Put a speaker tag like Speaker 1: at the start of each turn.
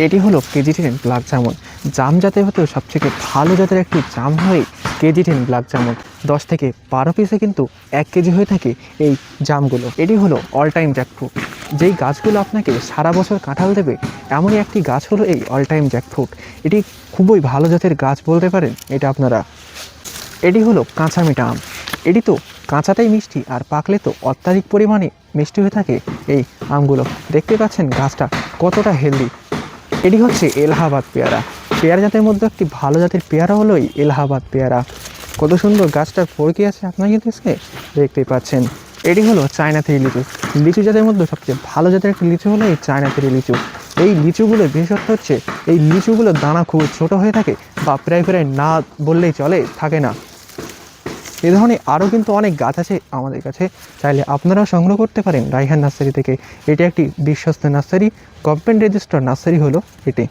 Speaker 1: এটি হলো KG10 black jamun. জাম জাতের হতেও সবথেকে ভালো জাতের একটি জাম হয় KG10 ব্ল্যাক জামুন। 10 থেকে 12 পিসে কিন্তু 1 কেজি হয়ে থাকে এই জামগুলো। এটি হলো অল টাইম জ্যাকফ্রুট। যেই গাছগুলো আপনাকে সারা বছর কাঁঠাল দেবে এমনই একটি গাছ হলো এই অল টাইম জ্যাকফ্রুট। এটি খুবই ভালো জাতের গাছ বলতে পারেন এটা আপনারা। এটি হলো কাঁচা মিঠা আম। এটি তো কাঁচাটাই মিষ্টি, আর পাকলে তো অত্যাধিক পরিমাণে মিষ্টি হয়ে থাকে এই আমগুলো। দেখতে পাচ্ছেন গাছটা কতটা হেলদি। এটি হচ্ছে এলাহাবাদ পেয়ারা। পেয়ারা জাতের মধ্যে একটি ভালো জাতের পেয়ারা হলো এই এলাহাবাদ পেয়ারা। কত সুন্দর গাছটার ফরকি আছে আপনারা কিন্তু দেখতেই পাচ্ছেন। এটি হলো চায়না থ্রি লিচু। লিচু জাতের মধ্যে সবচেয়ে ভালো জাতের একটি লিচু হলো এই চায়না থ্রি লিচু। এই লিচুগুলোর বিশেষত্ব হচ্ছে এই লিচুগুলোর দানা খুব ছোট হয়ে থাকে, বা প্রায় প্রায় না বললেই চলে থাকে না। এ ধরনের আরও কিন্তু অনেক গাছ আছে আমাদের কাছে, চাইলে আপনারাও সংগ্রহ করতে পারেন রায়হান নার্সারি থেকে। এটি একটি বিশ্বস্ত নার্সারি, গভর্নমেন্ট রেজিস্টার্ড নার্সারি হলো এটি।